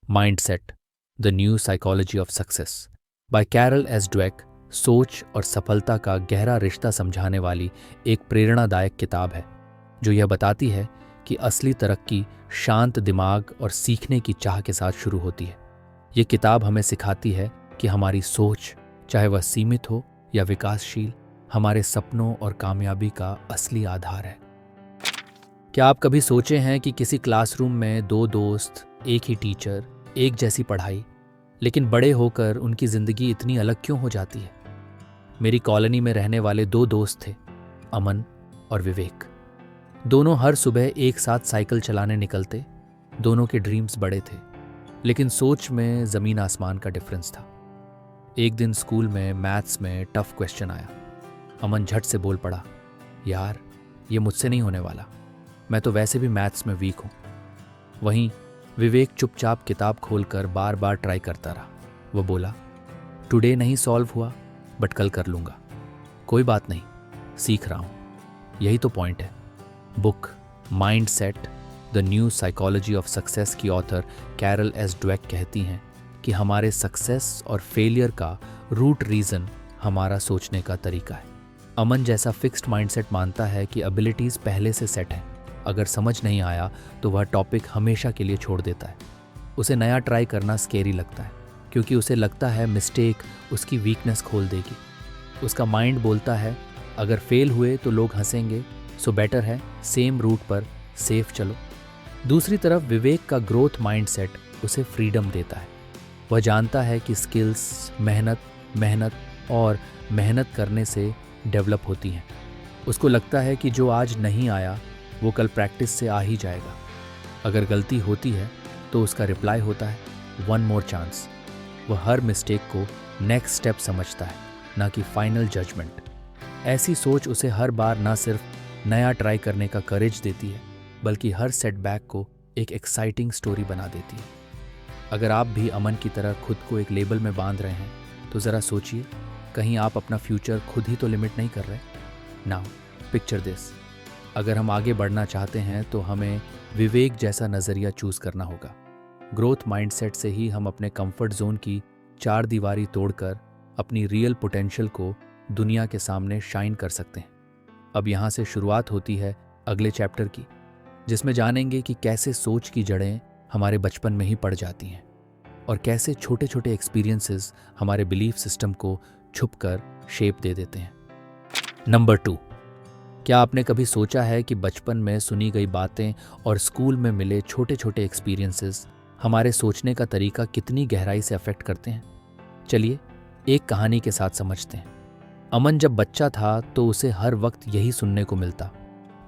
Mindset the new psychology of success by Carol S Dweck सोच और सफलता का गहरा रिश्ता समझाने वाली एक प्रेरणादायक किताब है जो यह बताती है कि असली तरक्की शांत दिमाग और सीखने की चाह के साथ शुरू होती है। ये किताब हमें सिखाती है कि हमारी सोच, चाहे वह सीमित हो या विकासशील, हमारे सपनों और कामयाबी का असली आधार है। क्या आप कभी सोचे हैं कि किसी क्लासरूम में दो दोस्त, एक ही टीचर, एक जैसी पढ़ाई, लेकिन बड़े होकर उनकी जिंदगी इतनी अलग क्यों हो जाती है? मेरी कॉलोनी में रहने वाले दो दोस्त थे, अमन और विवेक। दोनों हर सुबह एक साथ साइकिल चलाने निकलते। दोनों के ड्रीम्स बड़े थे, लेकिन सोच में जमीन आसमान का डिफरेंस था। एक दिन स्कूल में मैथ्स में टफ क्वेश्चन आया। अमन झट से बोल पड़ा, यार ये मुझसे नहीं होने वाला, मैं तो वैसे भी मैथ्स में वीक हूं। वहीं विवेक चुपचाप किताब खोलकर बार बार ट्राई करता रहा। वो बोला, टुडे नहीं सॉल्व हुआ बट कल कर लूंगा, कोई बात नहीं, सीख रहा हूं। यही तो पॉइंट है। Book mindset the new psychology of success की ऑथर कैरल एस ड्वेक कहती हैं कि हमारे सक्सेस और फेलियर का रूट रीजन हमारा सोचने का तरीका है। अमन जैसा फिक्स्ड माइंडसेट मानता है कि एबिलिटीज पहले से सेट हैं, अगर समझ नहीं आया तो वह टॉपिक हमेशा के लिए छोड़ देता है। उसे नया ट्राई करना स्केरी लगता है क्योंकि उसे लगता है मिस्टेक उसकी वीकनेस खोल देगी। उसका माइंड बोलता है अगर फेल हुए तो लोग हंसेंगे, सो बेटर है सेम रूट पर सेफ चलो। दूसरी तरफ विवेक का ग्रोथ माइंडसेट उसे फ्रीडम देता है। वह जानता है कि स्किल्स मेहनत और मेहनत करने से डेवलप होती हैं। उसको लगता है कि जो आज नहीं आया वो कल प्रैक्टिस से आ ही जाएगा। अगर गलती होती है तो उसका रिप्लाई होता है, वन मोर चांस। वह हर मिस्टेक को नेक्स्ट स्टेप समझता है, ना कि फाइनल जजमेंट। ऐसी सोच उसे हर बार ना सिर्फ नया ट्राई करने का करेज देती है, बल्कि हर सेटबैक को एक एक्साइटिंग स्टोरी बना देती है। अगर आप भी अमन की तरह खुद को एक लेबल में बांध रहे हैं तो ज़रा सोचिए, कहीं आप अपना फ्यूचर खुद ही तो लिमिट नहीं कर रहे। नाउ पिक्चर दिस, अगर हम आगे बढ़ना चाहते हैं तो हमें विवेक जैसा नज़रिया चूज़ करना होगा। ग्रोथ माइंडसेट से ही हम अपने कंफर्ट जोन की चार दीवारी तोड़कर अपनी रियल पोटेंशियल को दुनिया के सामने शाइन कर सकते हैं। अब यहाँ से शुरुआत होती है अगले चैप्टर की, जिसमें जानेंगे कि कैसे सोच की जड़ें हमारे बचपन में ही पड़ जाती हैं और कैसे छोटे छोटे एक्सपीरियंसेस हमारे बिलीफ सिस्टम को छुपकर शेप दे देते हैं। नंबर 2, क्या आपने कभी सोचा है कि बचपन में सुनी गई बातें और स्कूल में मिले छोटे छोटे एक्सपीरियंसेस हमारे सोचने का तरीका कितनी गहराई से अफेक्ट करते हैं? चलिए एक कहानी के साथ समझते हैं। अमन जब बच्चा था तो उसे हर वक्त यही सुनने को मिलता,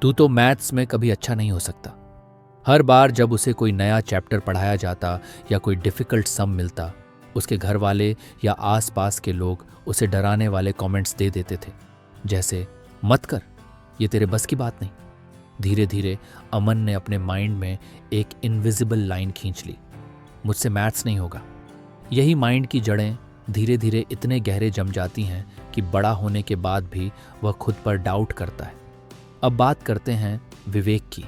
तू तो मैथ्स में कभी अच्छा नहीं हो सकता। हर बार जब उसे कोई नया चैप्टर पढ़ाया जाता या कोई डिफ़िकल्ट सम मिलता, उसके घर वाले या आसपास के लोग उसे डराने वाले कमेंट्स दे देते थे, जैसे मत कर, ये तेरे बस की बात नहीं। धीरे धीरे अमन ने अपने माइंड में एक इनविजिबल लाइन खींच ली, मुझसे मैथ्स नहीं होगा। यही माइंड की जड़ें धीरे धीरे इतने गहरे जम जाती हैं कि बड़ा होने के बाद भी वह खुद पर डाउट करता है। अब बात करते हैं विवेक की।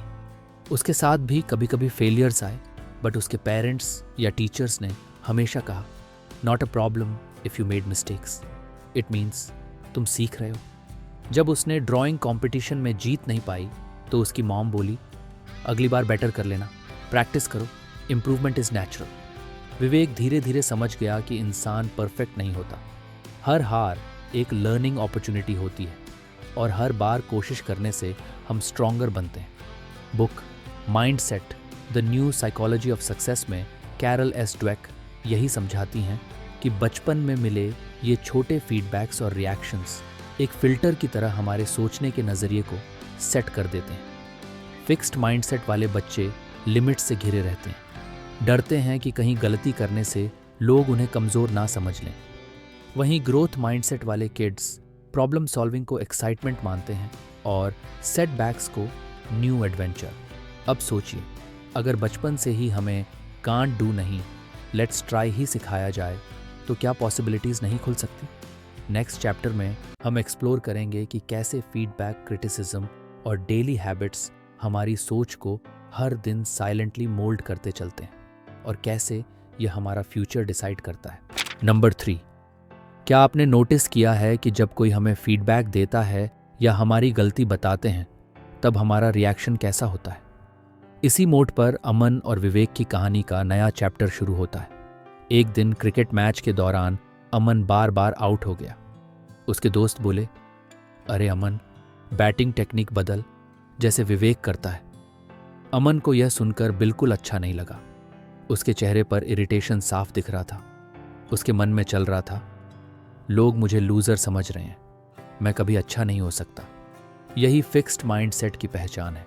उसके साथ भी कभी कभी फेलियर्स आए, बट उसके पेरेंट्स या टीचर्स ने हमेशा कहा, not a problem if you made mistakes, it means तुम सीख रहे हो। जब उसने ड्राइंग कंपटीशन में जीत नहीं पाई तो उसकी मॉम बोली, अगली बार बेटर कर लेना, प्रैक्टिस करो, इम्प्रूवमेंट इज़ नेचुरल। विवेक धीरे धीरे समझ गया कि इंसान परफेक्ट नहीं होता। हर हार एक लर्निंग अपॉर्चुनिटी होती है और हर बार कोशिश करने से हम स्ट्रॉन्गर बनते हैं। Book mindset the new psychology of success में कैरल एस ड्वेक यही समझाती हैं कि बचपन में मिले ये छोटे फीडबैक्स और रिएक्शंस एक फिल्टर की तरह हमारे सोचने के नज़रिए को सेट कर देते हैं। फिक्स्ड माइंडसेट वाले बच्चे लिमिट से घिरे रहते हैं, डरते हैं कि कहीं गलती करने से लोग उन्हें कमज़ोर ना समझ लें। वहीं ग्रोथ माइंडसेट वाले किड्स प्रॉब्लम सॉल्विंग को एक्साइटमेंट मानते हैं और सेटबैक्स को न्यू एडवेंचर। अब सोचिए, अगर बचपन से ही हमें कांट डू नहीं, लेट्स ट्राई ही सिखाया जाए तो क्या पॉसिबिलिटीज़ नहीं खुल सकती? नेक्स्ट चैप्टर में हम एक्सप्लोर करेंगे कि कैसे फीडबैक, क्रिटिसिज्म और डेली हैबिट्स हमारी सोच को हर दिन साइलेंटली मोल्ड करते चलते हैं और कैसे यह हमारा फ्यूचर डिसाइड करता है। नंबर 3, क्या आपने नोटिस किया है कि जब कोई हमें फीडबैक देता है या हमारी गलती बताते हैं तब हमारा रिएक्शन कैसा होता है? इसी मोड पर अमन और विवेक की कहानी का नया चैप्टर शुरू होता है। एक दिन क्रिकेट मैच के दौरान अमन बार बार आउट हो गया। उसके दोस्त बोले, अरे अमन, बैटिंग टेक्निक बदल, जैसे विवेक करता है। अमन को यह सुनकर बिल्कुल अच्छा नहीं लगा। उसके चेहरे पर इरिटेशन साफ दिख रहा था। उसके मन में चल रहा था, लोग मुझे लूजर समझ रहे हैं, मैं कभी अच्छा नहीं हो सकता। यही फिक्स्ड माइंडसेट की पहचान है।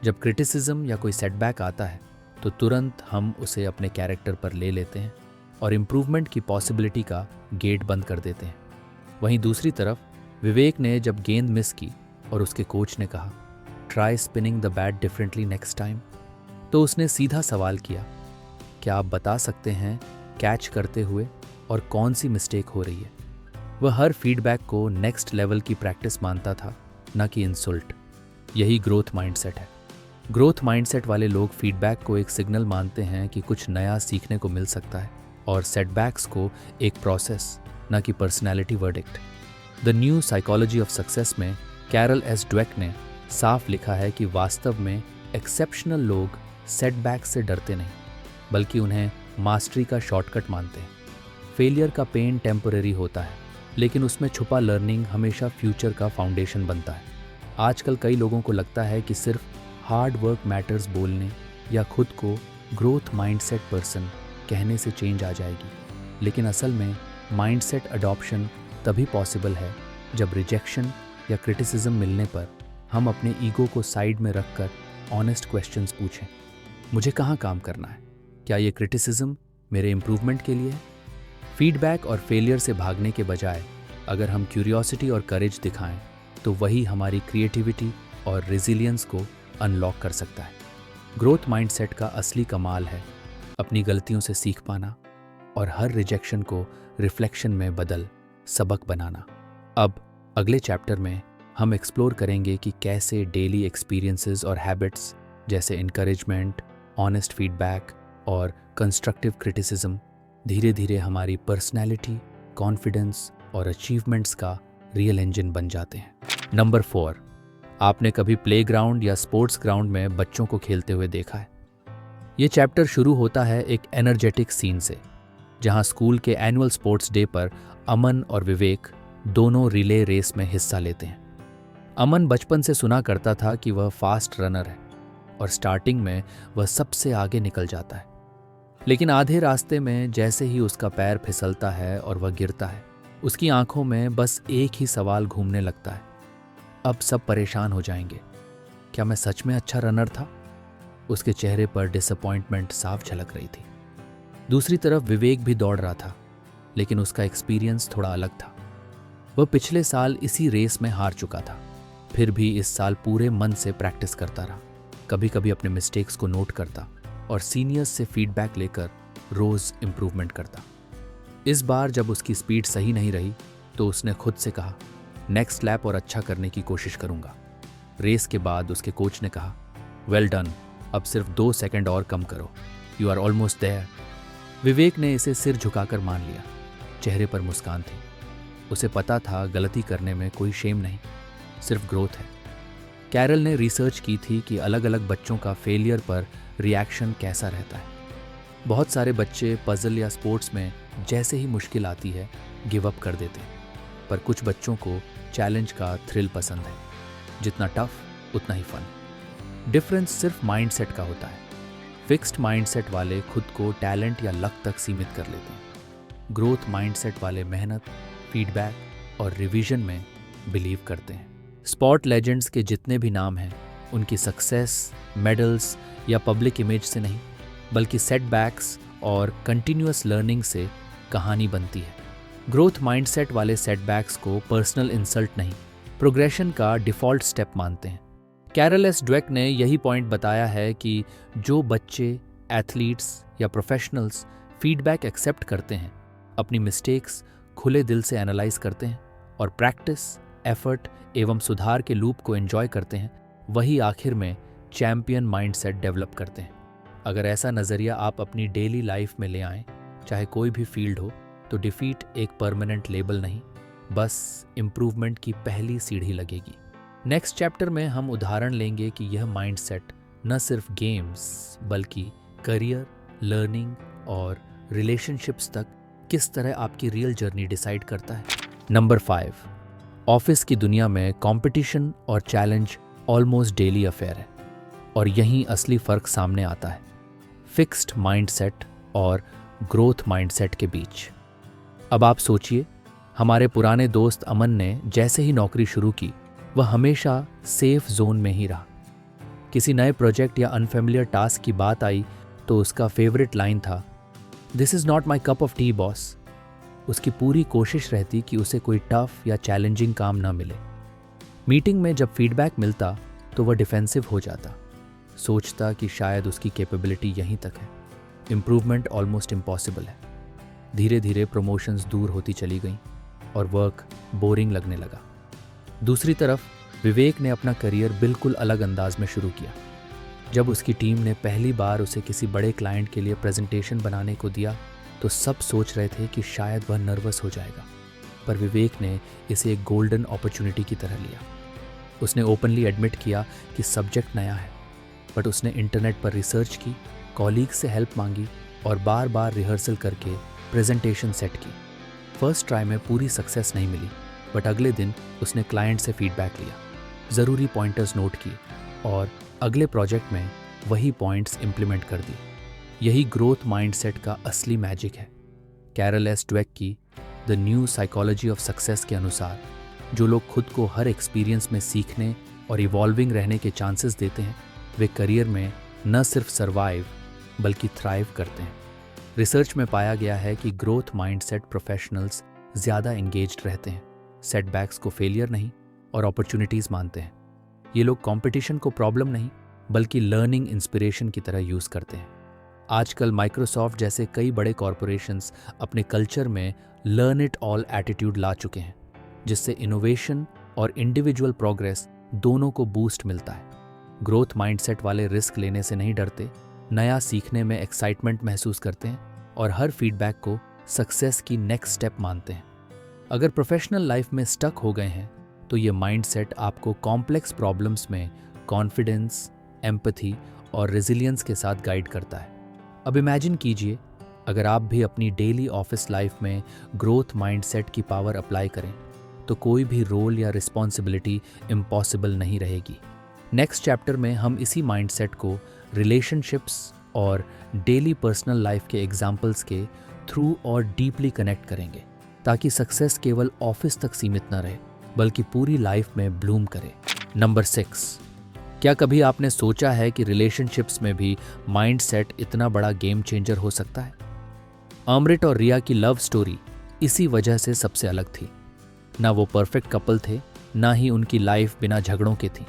जब क्रिटिसिज्म या कोई सेटबैक आता है तो तुरंत हम उसे अपने कैरेक्टर पर ले लेते हैं और इम्प्रूवमेंट की पॉसिबिलिटी का गेट बंद कर देते हैं। वहीं दूसरी तरफ विवेक ने जब गेंद मिस की और उसके कोच ने कहा, try spinning the bat differently next time, तो उसने सीधा सवाल किया, क्या आप बता सकते हैं कैच करते हुए और कौन सी मिस्टेक हो रही है? वह हर फीडबैक को नेक्स्ट लेवल की प्रैक्टिस मानता था, न कि इंसल्ट। यही ग्रोथ माइंडसेट है। ग्रोथ माइंडसेट वाले लोग फीडबैक को एक सिग्नल मानते हैं कि कुछ नया सीखने को मिल सकता है और सेटबैक्स को एक प्रोसेस, न कि personality verdict. The new psychology of success में कैरल एस ड्वेक ने साफ लिखा है कि वास्तव में एक्सेप्शनल लोग सेटबैक से डरते नहीं, बल्कि उन्हें मास्टरी का शॉर्टकट मानते हैं। फेलियर का पेन टेम्पररी होता है, लेकिन उसमें छुपा लर्निंग हमेशा फ्यूचर का फाउंडेशन बनता है। आजकल कई लोगों को लगता है कि सिर्फ हार्ड वर्क मैटर्स बोलने या खुद को ग्रोथ माइंडसेट पर्सन कहने से चेंज आ जाएगी, लेकिन असल में माइंडसेट अडॉप्शन तभी पॉसिबल है जब रिजेक्शन या क्रिटिसिज्म मिलने पर हम अपने ईगो को साइड में रखकर ऑनेस्ट क्वेश्चंस पूछें। मुझे कहाँ काम करना है? क्या ये क्रिटिसिज्म मेरे इम्प्रूवमेंट के लिए है? फीडबैक और फेलियर से भागने के बजाय अगर हम क्यूरियोसिटी और करेज दिखाएं तो वही हमारी क्रिएटिविटी और रेजिलियंस को अनलॉक कर सकता है। ग्रोथ माइंडसेट का असली कमाल है अपनी गलतियों से सीख पाना और हर रिजेक्शन को रिफ्लेक्शन में बदल सबक बनाना। अब अगले चैप्टर में हम एक्सप्लोर करेंगे कि कैसे डेली एक्सपीरियंसेस और हैबिट्स जैसे इनकरेजमेंट, ऑनेस्ट फीडबैक और कंस्ट्रक्टिव क्रिटिसिज्म धीरे धीरे हमारी पर्सनैलिटी, कॉन्फिडेंस और अचीवमेंट्स का रियल इंजन बन जाते हैं। नंबर 4, आपने कभी प्लेग्राउंड या स्पोर्ट्स ग्राउंड में बच्चों को खेलते हुए देखा है? ये चैप्टर शुरू होता है एक एनर्जेटिक सीन से, जहां स्कूल के एनुअल स्पोर्ट्स डे पर अमन और विवेक दोनों रिले रेस में हिस्सा लेते हैं। अमन बचपन से सुना करता था कि वह फास्ट रनर है और स्टार्टिंग में वह सबसे आगे निकल जाता है, लेकिन आधे रास्ते में जैसे ही उसका पैर फिसलता है और वह गिरता है, उसकी आंखों में बस एक ही सवाल घूमने लगता है, अब सब परेशान हो जाएंगे, क्या मैं सच में अच्छा रनर था? उसके चेहरे पर डिसअपॉइंटमेंट साफ झलक रही थी। दूसरी तरफ विवेक भी दौड़ रहा था, लेकिन उसका एक्सपीरियंस थोड़ा अलग था। वह पिछले साल इसी रेस में हार चुका था, फिर भी इस साल पूरे मन से प्रैक्टिस करता रहा। कभी कभी अपने मिस्टेक्स को नोट करता और सीनियर्स से फीडबैक लेकर रोज इम्प्रूवमेंट करता। इस बार जब उसकी स्पीड सही नहीं रही तो उसने खुद से कहा, नेक्स्ट लैप और अच्छा करने की कोशिश करूंगा। रेस के बाद उसके कोच ने कहा, वेल डन, अब सिर्फ 2 सेकंड और कम करो, यू आर ऑलमोस्ट देयर। विवेक ने इसे सिर झुकाकर मान लिया। चेहरे पर मुस्कान थी। उसे पता था गलती करने में कोई शेम नहीं, सिर्फ ग्रोथ है। कैरल ने रिसर्च की थी कि अलग अलग बच्चों का फेलियर पर रिएक्शन कैसा रहता है। बहुत सारे बच्चे पजल या स्पोर्ट्स में जैसे ही मुश्किल आती है गिव अप कर देते हैं, पर कुछ बच्चों को चैलेंज का थ्रिल पसंद है। जितना टफ उतना ही फन। डिफरेंस सिर्फ माइंडसेट का होता है। फिक्स्ड माइंडसेट वाले खुद को टैलेंट या लक तक सीमित कर लेते हैं। ग्रोथ माइंडसेट वाले मेहनत, फीडबैक और रिवीजन में बिलीव करते हैं। स्पोर्ट लेजेंड्स के जितने भी नाम हैं, उनकी सक्सेस, मेडल्स या पब्लिक इमेज से नहीं, बल्कि सेटबैक्स और कंटिन्यूअस लर्निंग से कहानी बनती है। ग्रोथ माइंडसेट वाले सेटबैक्स को पर्सनल इंसल्ट नहीं, प्रोग्रेशन का डिफ़ॉल्ट स्टेप मानते हैं। कैरल एस ड्वेक ने यही पॉइंट बताया है कि जो बच्चे, एथलीट्स या प्रोफेशनल्स फीडबैक एक्सेप्ट करते हैं, अपनी मिस्टेक्स खुले दिल से एनालाइज करते हैं और प्रैक्टिस, एफर्ट एवं सुधार के लूप को एंजॉय करते हैं, वही आखिर में चैंपियन माइंडसेट डेवलप करते हैं। अगर ऐसा नज़रिया आप अपनी डेली लाइफ में ले आएं, चाहे कोई भी फील्ड हो, तो डिफीट एक परमानेंट लेबल नहीं, बस इम्प्रूवमेंट की पहली सीढ़ी लगेगी। नेक्स्ट चैप्टर में हम उदाहरण लेंगे कि यह माइंडसेट न सिर्फ गेम्स बल्कि करियर, लर्निंग और रिलेशनशिप्स तक किस तरह आपकी रियल जर्नी डिसाइड करता है। नंबर 5, ऑफिस की दुनिया में कंपटीशन और चैलेंज ऑलमोस्ट डेली अफेयर है, और यहीं असली फर्क सामने आता है, फिक्स्ड माइंडसेट और ग्रोथ माइंडसेट के बीच। अब आप सोचिए, हमारे पुराने दोस्त अमन ने जैसे ही नौकरी शुरू की, वह हमेशा सेफ जोन में ही रहा। किसी नए प्रोजेक्ट या अनफेमिलियर टास्क की बात आई तो उसका फेवरेट लाइन था, this is not my cup of T boss. उसकी पूरी कोशिश रहती कि उसे कोई टफ या चैलेंजिंग काम ना मिले। मीटिंग में जब फीडबैक मिलता तो वह डिफेंसिव हो जाता, सोचता कि शायद उसकी कैपेबिलिटी यहीं तक है, इम्प्रूवमेंट ऑलमोस्ट इम्पॉसिबल है। धीरे धीरे प्रमोशंस दूर होती चली गईं और वर्क बोरिंग लगने लगा। दूसरी तरफ विवेक ने अपना करियर बिल्कुल अलग अंदाज में शुरू किया। जब उसकी टीम ने पहली बार उसे किसी बड़े क्लाइंट के लिए प्रेजेंटेशन बनाने को दिया तो सब सोच रहे थे कि शायद वह नर्वस हो जाएगा, पर विवेक ने इसे एक गोल्डन अपॉर्चुनिटी की तरह लिया। उसने ओपनली एडमिट किया कि सब्जेक्ट नया है, बट उसने इंटरनेट पर रिसर्च की, कॉलीग से हेल्प मांगी और बार बार रिहर्सल करके प्रेजेंटेशन सेट की। फर्स्ट ट्राई में पूरी सक्सेस नहीं मिली, बट अगले दिन उसने क्लाइंट से फीडबैक लिया, ज़रूरी पॉइंटर्स नोट किए और अगले प्रोजेक्ट में वही पॉइंट्स इम्प्लीमेंट कर दी। यही ग्रोथ माइंडसेट का असली मैजिक है। कैरल एस ड्वेक की the new psychology of success के अनुसार, जो लोग खुद को हर एक्सपीरियंस में सीखने और इवॉल्विंग रहने के चांसेस देते हैं, वे करियर में न सिर्फ सर्वाइव बल्कि थ्राइव करते हैं। रिसर्च में पाया गया है कि ग्रोथ माइंडसेट प्रोफेशनल्स ज़्यादा एंगेज्ड रहते हैं, सेटबैक्स को फेलियर नहीं और अपॉर्चुनिटीज़ मानते हैं। ये लोग कंपटीशन को प्रॉब्लम नहीं बल्कि लर्निंग इंस्पिरेशन की तरह यूज़ करते हैं। आजकल माइक्रोसॉफ्ट जैसे कई बड़े कॉरपोरेशंस अपने कल्चर में लर्न इट ऑल एटीट्यूड ला चुके हैं, जिससे इनोवेशन और इंडिविजुअल प्रोग्रेस दोनों को बूस्ट मिलता है। ग्रोथ माइंडसेट वाले रिस्क लेने से नहीं डरते, नया सीखने में एक्साइटमेंट महसूस करते हैं और हर फीडबैक को सक्सेस की नेक्स्ट स्टेप मानते हैं। अगर प्रोफेशनल लाइफ में स्टक हो गए हैं तो ये माइंडसेट आपको कॉम्प्लेक्स प्रॉब्लम्स में कॉन्फिडेंस, एम्पैथी और रेजिलियंस के साथ गाइड करता है। अब इमेजिन कीजिए, अगर आप भी अपनी डेली ऑफिस लाइफ में ग्रोथ माइंडसेट की पावर अप्लाई करें तो कोई भी रोल या रिस्पॉन्सिबिलिटी इम्पॉसिबल नहीं रहेगी। नेक्स्ट चैप्टर में हम इसी माइंडसेट को रिलेशनशिप्स और डेली पर्सनल लाइफ के एग्जाम्पल्स के थ्रू और डीपली कनेक्ट करेंगे, ताकि सक्सेस केवल ऑफिस तक सीमित न रहे बल्कि पूरी लाइफ में ब्लूम करे। नंबर 6, क्या कभी आपने सोचा है कि रिलेशनशिप्स में भी माइंडसेट इतना बड़ा गेम चेंजर हो सकता है? अमृत और रिया की लव स्टोरी इसी वजह से सबसे अलग थी। ना वो परफेक्ट कपल थे, ना ही उनकी लाइफ बिना झगड़ों के थी,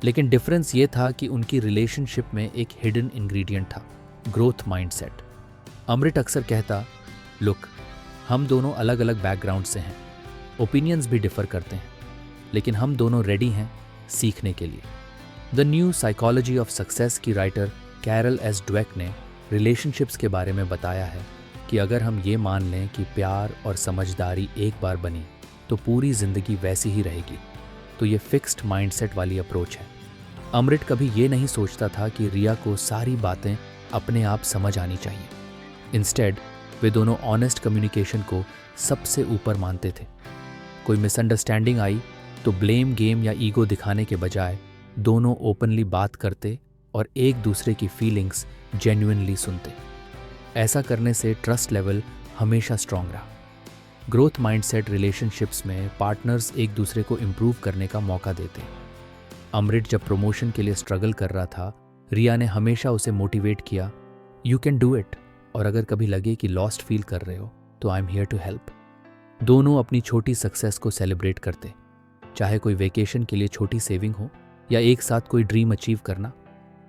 लेकिन डिफरेंस ये था कि उनकी रिलेशनशिप में एक हिडन इंग्रेडिएंट था, ग्रोथ माइंडसेट। अमृत अक्सर कहता, लुक, हम दोनों अलग अलग बैकग्राउंड से हैं, ओपिनियंस भी डिफर करते हैं, लेकिन हम दोनों रेडी हैं सीखने के लिए। The new psychology of success की राइटर कैरल एस ड्वेक ने रिलेशनशिप्स के बारे में बताया है कि अगर हम ये मान लें कि प्यार और समझदारी एक बार बनी तो पूरी जिंदगी वैसी ही रहेगी, तो ये फिक्स्ड माइंडसेट वाली अप्रोच है। अमृत कभी ये नहीं सोचता था कि रिया को सारी बातें अपने आप समझ आनी चाहिए। इंस्टेड वे दोनों ऑनेस्ट कम्युनिकेशन को सबसे ऊपर मानते थे। कोई मिसअंडरस्टैंडिंग आई तो ब्लेम गेम या ईगो दिखाने के बजाय दोनों ओपनली बात करते और एक दूसरे की फीलिंग्स जेन्युइनली सुनते। ऐसा करने से ट्रस्ट लेवल हमेशा स्ट्रांग रहा। ग्रोथ माइंडसेट रिलेशनशिप्स में पार्टनर्स एक दूसरे को इम्प्रूव करने का मौका देते। अमृत जब प्रमोशन के लिए स्ट्रगल कर रहा था, रिया ने हमेशा उसे मोटिवेट किया, यू कैन डू इट, और अगर कभी लगे कि लॉस्ट फील कर रहे हो तो I am here to help. दोनों अपनी छोटी सक्सेस को सेलिब्रेट करते, चाहे कोई वेकेशन के लिए छोटी सेविंग हो या एक साथ कोई ड्रीम अचीव करना।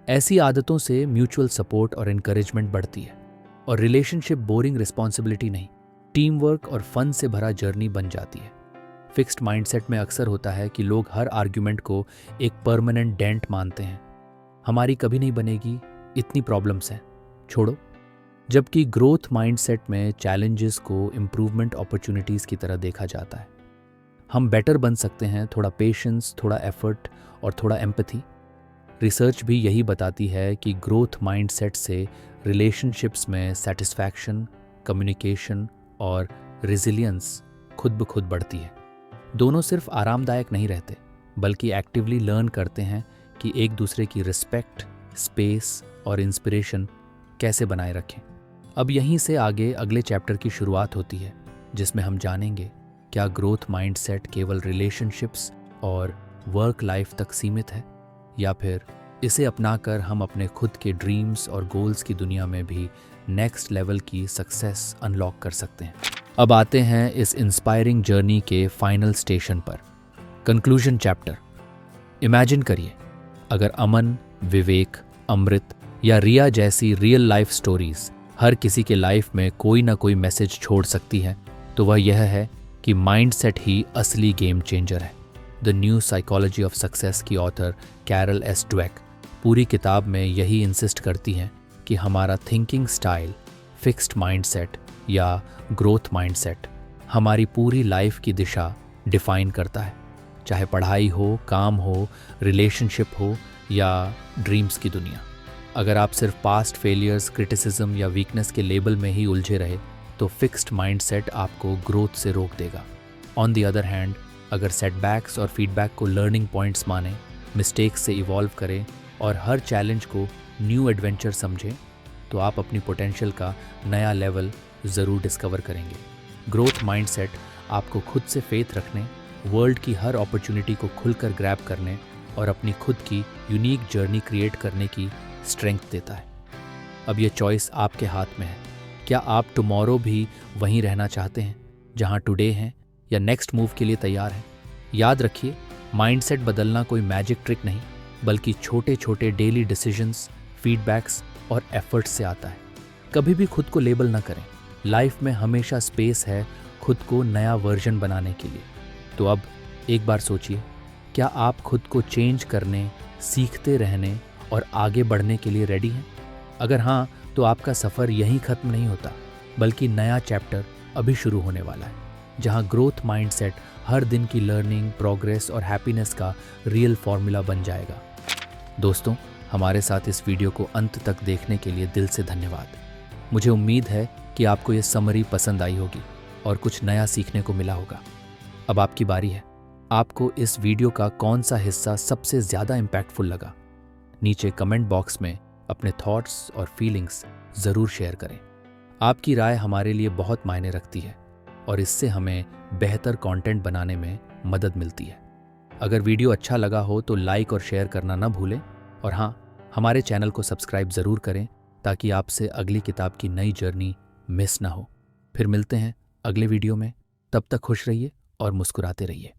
ऐसी आदतों से म्यूचुअल सपोर्ट और एनकरेजमेंट बढ़ती है और रिलेशनशिप बोरिंग रिस्पॉन्सिबिलिटी नहीं, टीम वर्क और फन से भरा जर्नी बन जाती है। फिक्स्ड माइंडसेट में अक्सर होता है कि लोग हर आर्ग्यूमेंट को एक परमानेंट डेंट मानते हैं। हमारी कभी नहीं बनेगी, इतनी प्रॉब्लम्स हैं, छोड़ो। जबकि ग्रोथ माइंडसेट में चैलेंजेस को इम्प्रूवमेंट अपॉर्चुनिटीज़ की तरह देखा जाता है। हम बेटर बन सकते हैं, थोड़ा पेशेंस, थोड़ा एफर्ट और थोड़ा एम्पैथी। रिसर्च भी यही बताती है कि ग्रोथ माइंडसेट से रिलेशनशिप्स में सेटिस्फैक्शन, कम्युनिकेशन और रेजिलियंस खुद ब खुद बढ़ती है। दोनों सिर्फ आरामदायक नहीं रहते, बल्कि एक्टिवली लर्न करते हैं कि एक दूसरे की रिस्पेक्ट, स्पेस और इंस्पिरेशन कैसे बनाए रखें। अब यहीं से आगे अगले चैप्टर की शुरुआत होती है, जिसमें हम जानेंगे क्या ग्रोथ माइंडसेट केवल रिलेशनशिप्स और वर्क लाइफ तक सीमित है, या फिर इसे अपनाकर हम अपने खुद के ड्रीम्स और गोल्स की दुनिया में भी नेक्स्ट लेवल की सक्सेस अनलॉक कर सकते हैं। अब आते हैं इस इंस्पायरिंग जर्नी के फाइनल स्टेशन पर, कंक्लूजन चैप्टर। इमेजिन करिए, अगर अमन, विवेक, अमृत या रिया जैसी रियल लाइफ स्टोरीज हर किसी के लाइफ में कोई ना कोई मैसेज छोड़ सकती है, तो वह यह है कि माइंडसेट ही असली गेम चेंजर है। The new psychology of success की ऑथर कैरल एस ड्वेक पूरी किताब में यही इंसिस्ट करती हैं कि हमारा थिंकिंग स्टाइल, फिक्स्ड माइंडसेट या ग्रोथ माइंडसेट हमारी पूरी लाइफ की दिशा डिफाइन करता है। चाहे पढ़ाई हो, काम हो, रिलेशनशिप हो या ड्रीम्स की दुनिया। अगर आप सिर्फ पास्ट फेलियर्स, क्रिटिसिज्म या वीकनेस के लेबल में ही उलझे रहे, तो फिक्स्ड माइंडसेट आपको ग्रोथ से रोक देगा। ऑन द अदर हैंड, अगर सेटबैक्स और फीडबैक को लर्निंग पॉइंट्स माने, मिस्टेक्स से इवॉल्व करें और हर चैलेंज को न्यू एडवेंचर समझें, तो आप अपनी पोटेंशियल का नया लेवल ज़रूर डिस्कवर करेंगे। ग्रोथ माइंडसेट आपको खुद से फेथ रखने, वर्ल्ड की हर अपॉर्चुनिटी को खुलकर ग्रैब करने और अपनी खुद की यूनिक जर्नी क्रिएट करने की स्ट्रेंथ देता है। अब ये चॉइस आपके हाथ में है। क्या आप टुमारो भी वहीं रहना चाहते हैं जहां टुडे हैं, या नेक्स्ट मूव के लिए तैयार हैं? याद रखिए, माइंडसेट बदलना कोई मैजिक ट्रिक नहीं, बल्कि छोटे छोटे डेली डिसीजंस, फीडबैक्स और एफर्ट्स से आता है। कभी भी खुद को लेबल ना करें। लाइफ में हमेशा स्पेस है खुद को नया वर्जन बनाने के लिए। तो अब एक बार सोचिए, क्या आप खुद को चेंज करने, सीखते रहने और आगे बढ़ने के लिए रेडी हैं? अगर हाँ, तो आपका सफ़र यहीं ख़त्म नहीं होता, बल्कि नया चैप्टर अभी शुरू होने वाला है, जहां ग्रोथ माइंडसेट हर दिन की लर्निंग, प्रोग्रेस और हैप्पीनेस का रियल फॉर्मूला बन जाएगा। दोस्तों, हमारे साथ इस वीडियो को अंत तक देखने के लिए दिल से धन्यवाद। मुझे उम्मीद है कि आपको ये समरी पसंद आई होगी और कुछ नया सीखने को मिला होगा। अब आपकी बारी है। आपको इस वीडियो का कौन सा हिस्सा सबसे ज़्यादा इम्पैक्टफुल लगा? नीचे कमेंट बॉक्स में अपने थॉट्स और फीलिंग्स ज़रूर शेयर करें। आपकी राय हमारे लिए बहुत मायने रखती है और इससे हमें बेहतर कंटेंट बनाने में मदद मिलती है। अगर वीडियो अच्छा लगा हो तो लाइक और शेयर करना ना भूलें, और हाँ, हमारे चैनल को सब्सक्राइब ज़रूर करें ताकि आपसे अगली किताब की नई जर्नी मिस ना हो। फिर मिलते हैं अगले वीडियो में। तब तक खुश रहिए और मुस्कुराते रहिए।